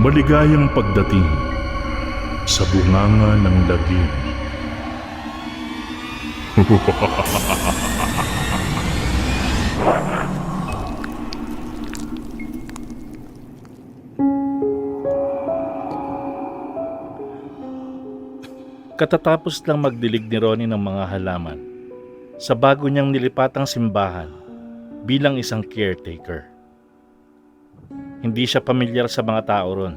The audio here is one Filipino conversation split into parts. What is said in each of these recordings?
Maligayang pagdating sa bunganga ng lagim. Katatapos lang magdilig ni Ronnie ng mga halaman sa bago niyang nilipatang simbahan bilang isang caretaker. Hindi siya pamilyar sa mga tao ron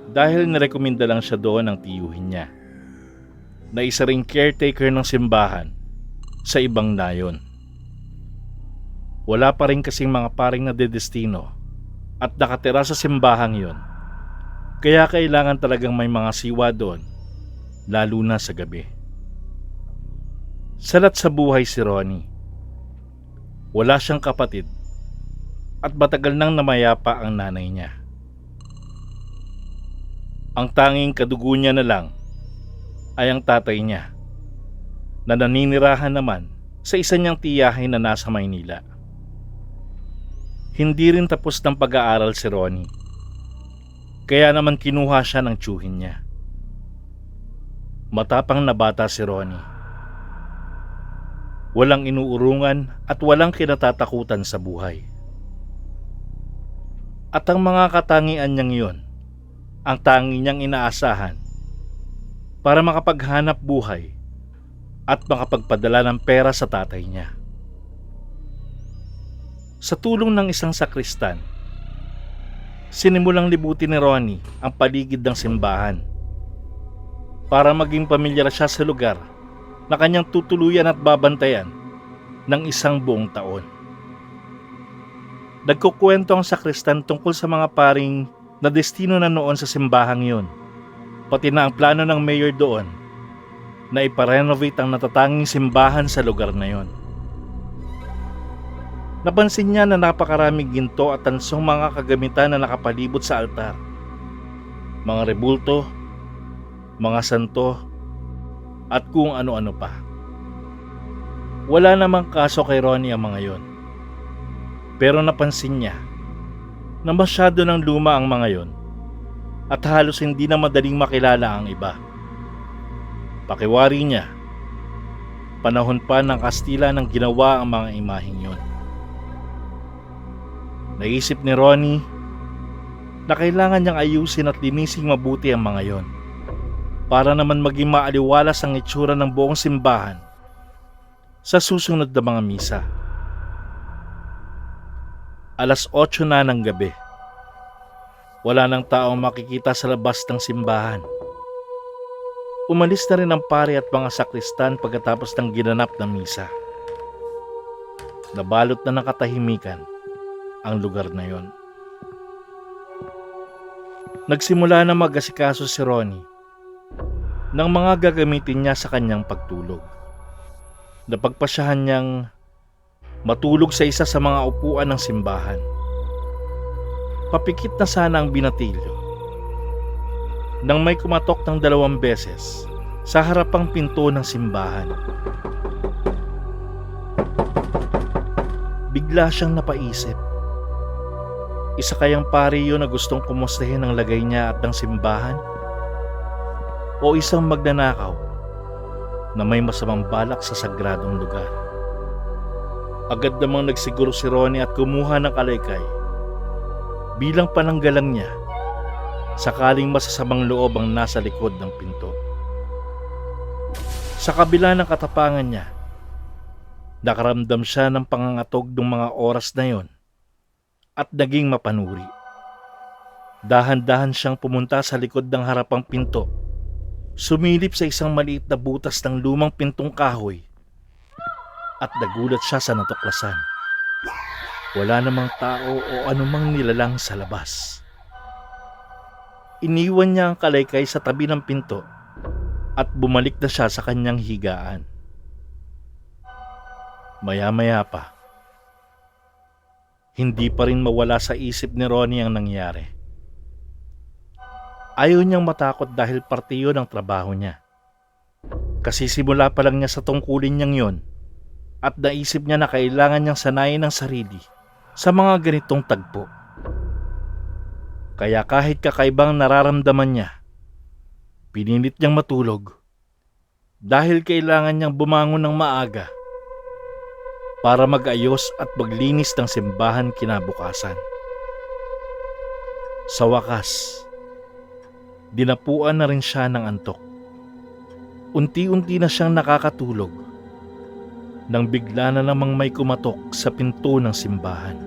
dahil nirekomenda lang siya doon ng tiyuhin niya na isa ring caretaker ng simbahan sa ibang nayon. Wala pa rin kasing mga paring nadedestino at nakatira sa simbahang yon, kaya kailangan talagang may mga siwa doon, lalo na sa gabi. Salat sa buhay si Ronnie. Wala siyang kapatid at matagal nang namayapa ang nanay niya. Ang tanging kadugo niya na lang ay ang tatay niya, na naninirahan naman sa isa niyang tiyahin na nasa Maynila. Hindi rin tapos ng pag-aaral si Ronnie, kaya naman kinuha siya ng tiyuhin niya. Matapang na bata si Ronnie. Walang inuurungan at walang kinatatakutan sa buhay. At ang mga katangian niyang iyon, ang tangi niyang inaasahan para makapaghanap buhay at makapagpadala ng pera sa tatay niya. Sa tulong ng isang sakristan, sinimulang libutin ni Ronnie ang paligid ng simbahan para maging pamilyar siya sa lugar na kanyang tutuluyan at babantayan ng isang buong taon. Nagkukwento ang sakristan tungkol sa mga paring na destino na noon sa simbahang yon, pati na ang plano ng mayor doon na iparenovate ang natatanging simbahan sa lugar na yon. Napansin niya na napakaraming ginto at tansong mga kagamitan na nakapalibot sa altar. Mga rebulto, mga santo, at kung ano-ano pa. Wala namang kaso kay Ronnie ang mga yon. Pero napansin niya na masyado ng luma ang mga yon at halos hindi na madaling makilala ang iba. Pakiwari niya, panahon pa ng Kastila nang ginawa ang mga imaheng yon. Naisip ni Ronnie na kailangan niyang ayusin at linising mabuti ang mga yon para naman maging maaliwalas ang itsura ng buong simbahan sa susunod na mga misa. 8:00 na ng gabi. Wala nang taong makikita sa labas ng simbahan. Umalis na rin ang pare at mga sakristan pagkatapos ng ginanap na misa. Nabalot na ng katahimikan ang lugar na yon. Nagsimula na mag-asikaso si Ronnie ng mga gagamitin niya sa kanyang pagtulog. Napagpasyahan niyang matulog sa isa sa mga upuan ng simbahan. Papikit na sana ang binatilyo nang may kumatok ng 2 beses sa harapang pinto ng simbahan. Bigla siyang napaisip. Isa kayang pari yun na gustong kumustahin ang lagay niya at ng simbahan? O isang magnanakaw na may masamang balak sa sagradong lugar? Agad namang nagsiguro si Ronnie at kumuha ng kalaykay bilang pananggalang niya sakaling masasamang loob ang nasa likod ng pinto. Sa kabila ng katapangan niya, nakaramdam siya ng pangangatog ng mga oras na yon at naging mapanuri. Dahan-dahan siyang pumunta sa likod ng harapang pinto, sumilip sa isang maliit na butas ng lumang pintong kahoy at nagulat siya sa natuklasan. Wala namang tao o anumang nilalang sa labas. Iniwan niya ang kalaykay sa tabi ng pinto at bumalik na siya sa kanyang higaan. Maya-maya pa, hindi pa rin mawala sa isip ni Ronnie ang nangyari. Ayaw niyang matakot dahil parte yun ang trabaho niya. Kasi simula pa lang niya sa tungkulin niyang yon at naisip niya na kailangan niyang sanayin ang sarili sa mga ganitong tagpo. Kaya kahit kakaibang nararamdaman niya, pinilit niyang matulog dahil kailangan niyang bumangon ng maaga para mag-ayos at maglinis ng simbahan kinabukasan. Sa wakas, dinapuan na rin siya ng antok. Unti-unti na siyang nakakatulog nang bigla na namang may kumatok sa pinto ng simbahan.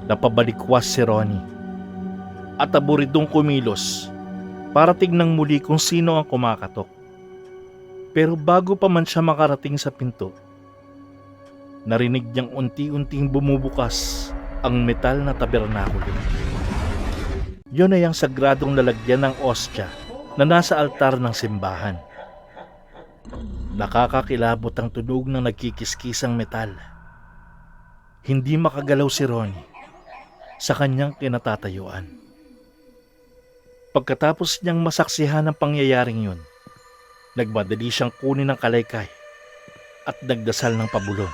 Napabalikwas si Ronnie at aburidong kumilos para tignang muli kung sino ang kumakatok. Pero bago pa man siya makarating sa pinto, narinig niyang unti-unting bumubukas ang metal na tabernakulo. Yun ay ang sagradong lalagyan ng ostya na nasa altar ng simbahan. Nakakakilabot ang tunog ng nagkikiskisang metal. Hindi makagalaw si Ronnie sa kanyang kinatatayuan. Pagkatapos niyang masaksihan ang pangyayaring yun, nagmadali siyang kunin ng kalaykay at nagdasal ng pabulong.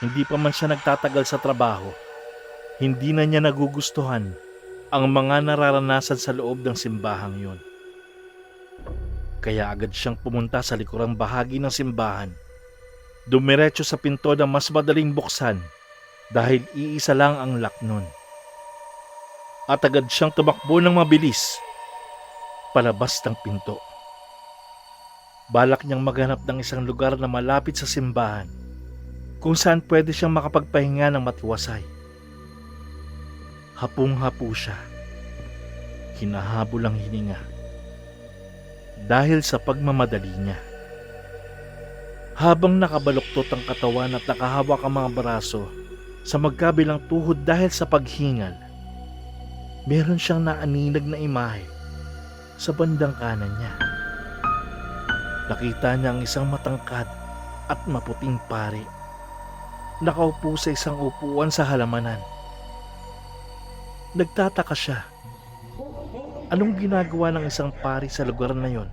Hindi pa man siya nagtatagal sa trabaho, hindi na niya nagugustuhan ang mga nararanasan sa loob ng simbahang yun. Kaya agad siyang pumunta sa likurang bahagi ng simbahan. Dumiretso sa pinto na mas madaling buksan dahil iisa lang ang lock nun. At agad siyang tumakbo ng mabilis palabas ng pinto. Balak niyang maghanap ng isang lugar na malapit sa simbahan kung saan pwede siyang makapagpahinga ng matiwasay. Hapong-hapo siya. Hinahabol ang hininga dahil sa pagmamadali niya. Habang nakabaluktot ang katawan at nakahawak ang mga braso sa magkabilang tuhod dahil sa paghingal, meron siyang naaninag na imahe sa bandang kanan niya. Nakita niya ang isang matangkad at maputing pari nakaupo sa isang upuan sa halamanan. Nagtataka siya. Anong ginagawa ng isang pari sa lugar na yon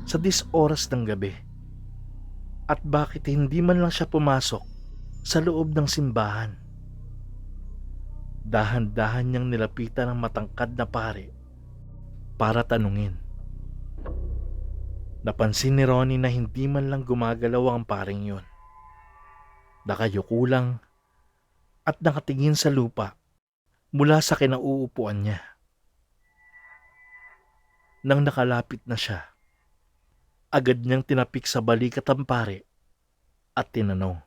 sa 10 oras ng gabi? At bakit hindi man lang siya pumasok sa loob ng simbahan? Dahan-dahan niyang nilapitan ang matangkad na pari para tanungin. Napansin ni Ronnie na hindi man lang gumagalaw ang paring yon. Nakayuko lang at nakatingin sa lupa mula sa kinauupuan niya. Nang nakalapit na siya, agad niyang tinapik sa balikat ang pari at tinanong,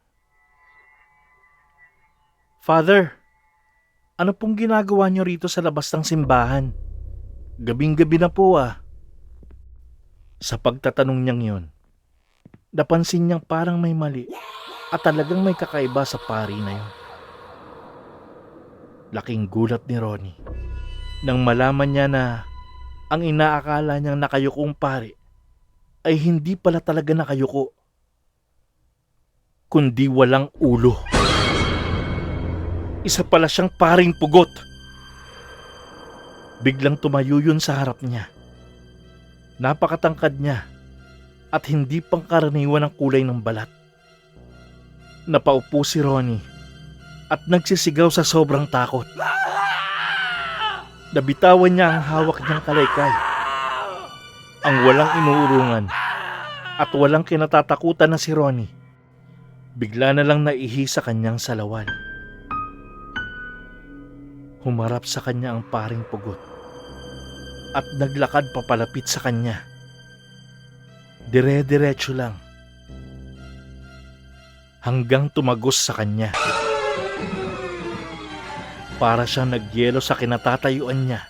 "Father, ano pong ginagawa niyo rito sa labas ng simbahan? Gabing-gabi na po ah." Sa pagtatanong niyang yon, napansin niyang parang may mali at talagang may kakaiba sa pari na yon. Laking gulat ni Ronnie nang malaman niya na ang inaakala niyang nakayukong pari ay hindi pala talaga nakayuko, kundi walang ulo. Isa pala siyang paring pugot. Biglang tumayo yun sa harap niya. Napakatangkad niya at hindi pangkaraniwan ang kulay ng balat. Napaupo si Ronnie at nagsisigaw sa sobrang takot. Nabitawan niya ang hawak niyang kalaykay. Ang walang inuurungan at walang kinatatakutan na si Ronnie, bigla na lang naihi sa kanyang salawan. Humarap sa kanya ang paring pugot at naglakad papalapit sa kanya. Dire-diretso lang hanggang tumagos sa kanya. Para siyang nagyelo sa kinatatayuan niya.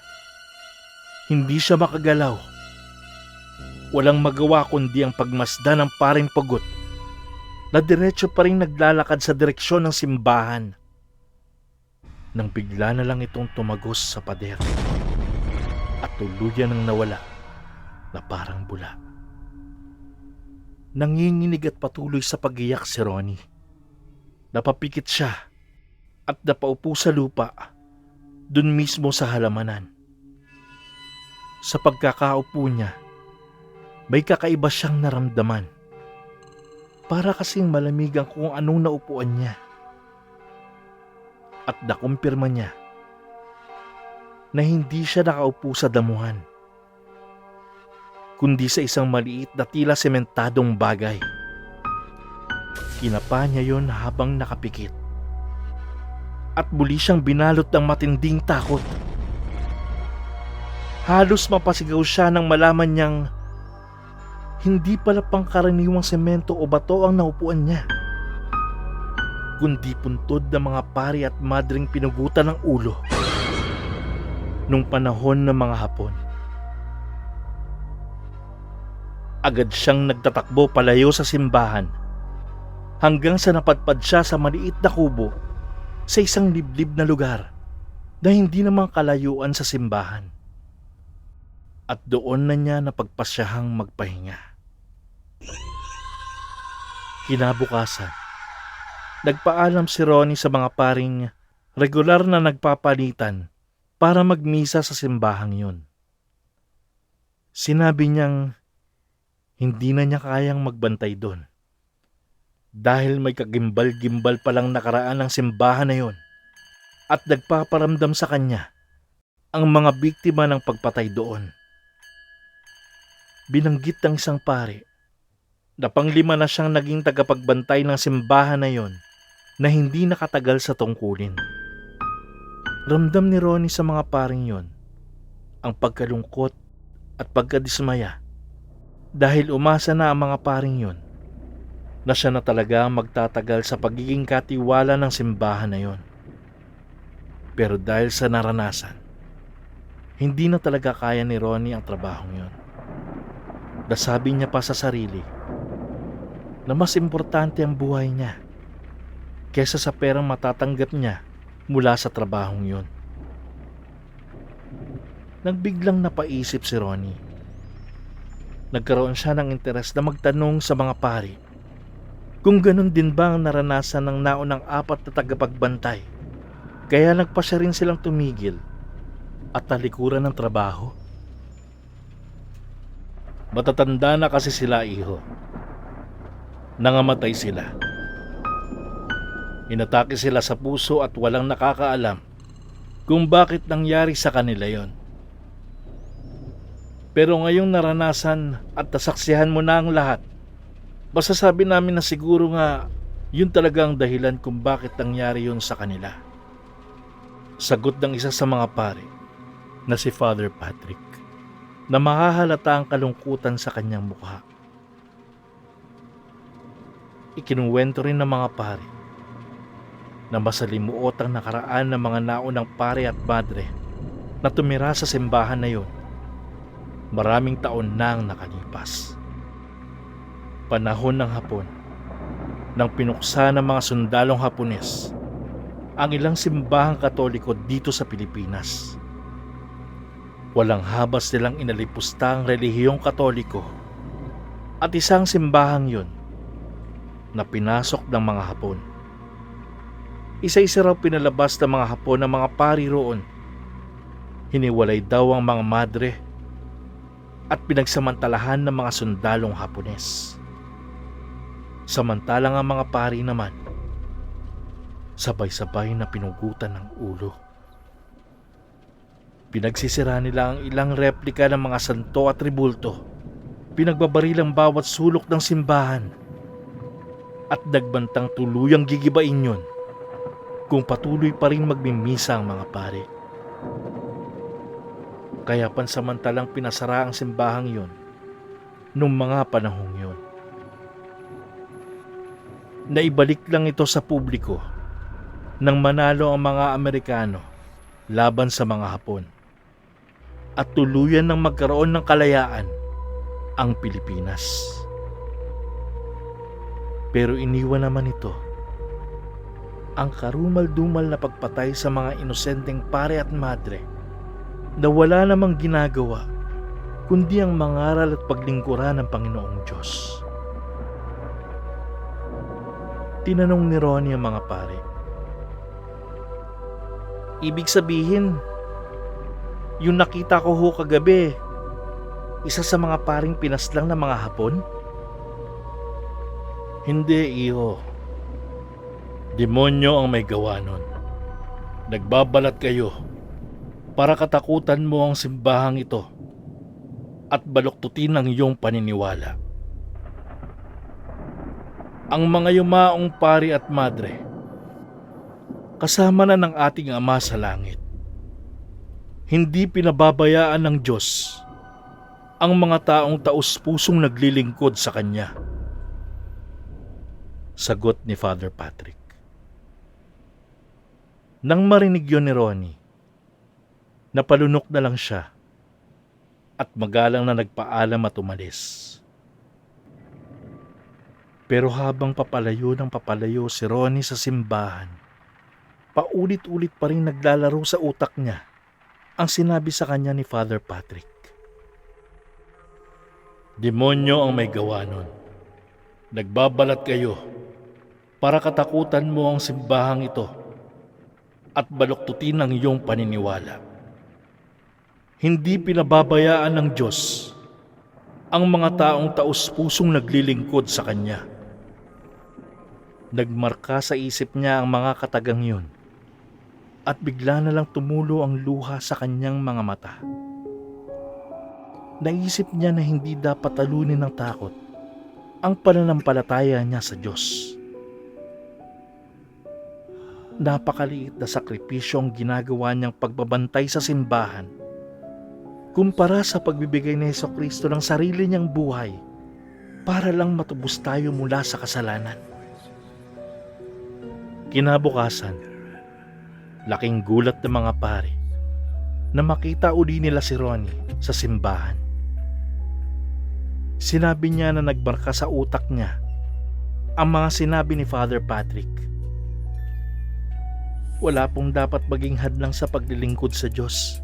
Hindi siya makagalaw. Walang magawa kundi ang pagmasdan ng paring pugot na diretso pa rin naglalakad sa direksyon ng simbahan. Nang bigla na lang itong tumagos sa pader at tuluyan ng nawala na parang bula. Nanginginig at patuloy sa pag-iyak si Ronnie. Napapikit siya at napaupo sa lupa dun mismo sa halamanan. Sa pagkakaupo niya, may kakaiba siyang naramdaman. Para kasing malamig ang kung anong naupuan niya. At nakumpirma niya na hindi siya nakaupo sa damuhan, kundi sa isang maliit na tila sementadong bagay. Kinapa niya yon habang nakapikit. At muli siyang binalot ng matinding takot. Halos mapasigaw siya nang malaman niyang hindi pala pangkaraniwang semento o bato ang naupuan niya, kundi puntod ng mga pari at madring pinugutan ng ulo nung panahon ng mga Hapon. Agad siyang nagtatakbo palayo sa simbahan hanggang sa napadpad siya sa maliit na kubo sa isang liblib na lugar na hindi naman kalayuan sa simbahan. At doon na niya napagpasyahang magpahinga. Kinabukasan, nagpaalam si Ronnie sa mga paring regular na nagpapalitan para magmisa sa simbahang yun. Sinabi niyang hindi na niya kayang magbantay doon dahil may kagimbal-gimbal palang nakaraan ng simbahan na yun at nagpaparamdam sa kanya ang mga biktima ng pagpatay doon. Binanggit ng isang pare na panglima na siyang naging tagapagbantay ng simbahan na yon na hindi nakatagal sa tungkulin. Ramdam ni Ronnie sa mga paring yon ang pagkalungkot at pagkadismaya dahil umasa na ang mga paring yon na siya na talaga magtatagal sa pagiging katiwala ng simbahan na yon. Pero dahil sa naranasan, hindi na talaga kaya ni Ronnie ang trabahong yon. Nasabi niya pa sa sarili na mas importante ang buhay niya kesa sa perang matatanggap niya mula sa trabahong yun. Nagbiglang napaisip si Ronnie. Nagkaroon siya ng interes na magtanong sa mga pari kung ganun din ba ang naranasan ng naunang 4 na tagapagbantay, kaya nagpa siya rin silang tumigil at talikuran ng trabaho. Matatanda na kasi sila, iho. Nangamatay sila. Inatake sila sa puso at walang nakakaalam kung bakit nangyari sa kanila yon. Pero ngayong naranasan at nasaksihan mo na ang lahat, masasabi namin na siguro nga yun talaga ang dahilan kung bakit nangyari yun sa kanila. Sagot ng isa sa mga pare na si Father Patrick, na mahahalata ang kalungkutan sa kanyang mukha. Ikinuwento rin ng mga pare na masalimuot ang nakaraan ng mga naunang pare at madre na tumira sa simbahan na yon. Maraming taon na ang nakalipas. Panahon ng Hapon, nang pinuksa ng mga sundalong Hapones ang ilang simbahang Katoliko dito sa Pilipinas. Walang habas nilang inalipusta ang relihiyong Katoliko at isang simbahang yun na pinasok ng mga Hapon. Isa-isa raw pinalabas ng mga Hapon ang mga pari roon. Hiniwalay daw ang mga madre at pinagsamantalahan ng mga sundalong Hapones. Samantalang ang mga pari naman, sabay-sabay na pinugutan ng ulo. Pinagsisira nila ang ilang replika ng mga santo at tribulto. Pinagbabaril ang bawat sulok ng simbahan at nagbantang tuluyang gigibain yun kung patuloy pa rin magmimisa ang mga pare. Kaya pansamantalang pinasara ang simbahang yun nung mga panahong yun. Naibalik lang ito sa publiko nang manalo ang mga Amerikano laban sa mga Hapon at tuluyan ng magkaroon ng kalayaan ang Pilipinas. Pero iniwan naman ito ang karumal-dumal na pagpatay sa mga inosenteng pare at madre na wala namang ginagawa kundi ang mangaral at paglingkuran ng Panginoong Diyos. Tinanong ni Ronnie ang mga pare, ibig sabihin, yung nakita ko ho kagabi, isa sa mga paring pinaslang ng mga Hapon? Hindi, iho. Demonyo ang may gawa nun. Nagbabalat kayo para katakutan mo ang simbahang ito at baluktutin ang iyong paniniwala. Ang mga yumaong pari at madre, kasama na ng ating Ama sa langit, hindi pinababayaan ng Diyos ang mga taong taus-pusong naglilingkod sa Kanya. Sagot ni Father Patrick. Nang marinig yun ni Ronnie, napalunok na lang siya at magalang na nagpaalam at umalis. Pero habang papalayo ng papalayo si Ronnie sa simbahan, paulit-ulit pa rin naglalaro sa utak niya ang sinabi sa kanya ni Father Patrick. Demonyo ang may gawa nun. Nagbabalat kayo para katakutan mo ang simbahang ito at baluktutin ang iyong paniniwala. Hindi pinababayaan ng Diyos ang mga taong taus-pusong naglilingkod sa Kanya. Nagmarka sa isip niya ang mga katagang yun at bigla na lang tumulo ang luha sa kanyang mga mata. Naisip niya na hindi dapat talunin ng takot ang pananampalataya niya sa Diyos. Napakaliit na sakripisyo ang ginagawa niyang pagbabantay sa simbahan kumpara sa pagbibigay ni Jesucristo ng sarili niyang buhay para lang matubos tayo mula sa kasalanan. Kinabukasan, laking gulat ng mga pari na makita uli nila si Ronnie sa simbahan. Sinabi niya na nagbarka sa utak niya ang mga sinabi ni Father Patrick. Wala pong dapat maging hadlang sa paglilingkod sa Diyos.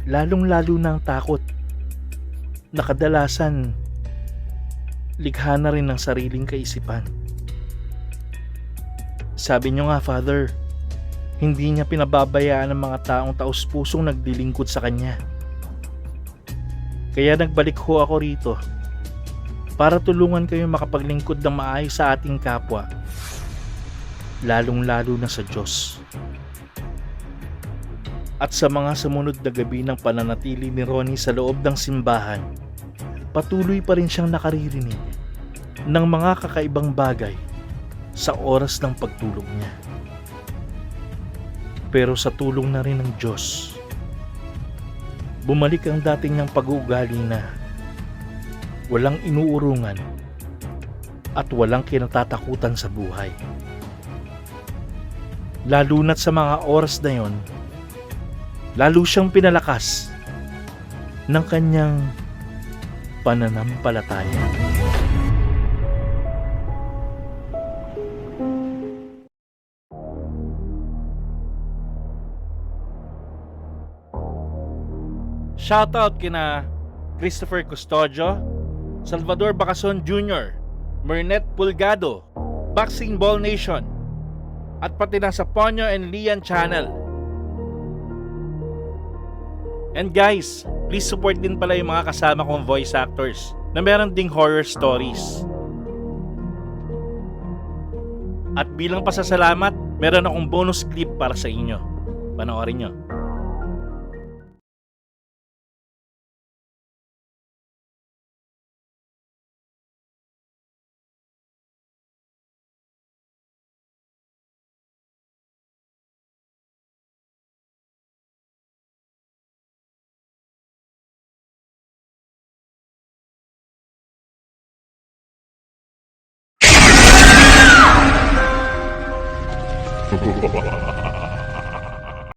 Lalong-lalo na ang takot na kadalasan likha na rin ng sariling kaisipan. Sabi niyo nga, Father, hindi niya pinababayaan ang mga taong taus-pusong naglilingkod sa Kanya. Kaya nagbalik ho ako rito para tulungan kayo makapaglingkod ng maayos sa ating kapwa, lalong-lalo na sa Diyos. At sa mga sumunod na gabi ng pananatili ni Ronnie sa loob ng simbahan, patuloy pa rin siyang nakaririnig ng mga kakaibang bagay sa oras ng pagtulog niya. Pero sa tulong na rin ng Diyos, bumalik ang dating niyang pag-uugali na walang inuurungan at walang kinatatakutan sa buhay. Lalo na't sa mga oras na yon, lalo siyang pinalakas ng kanyang pananampalataya. Shoutout kina Christopher Custodio, Salvador Bacason Jr., Mernet Pulgado, Boxing Ball Nation, at pati na sa Ponyo and Lian channel. And guys, please support din pala yung mga kasama kong voice actors na meron ding horror stories. At bilang pasasalamat, meron akong bonus clip para sa inyo. Panoorin nyo.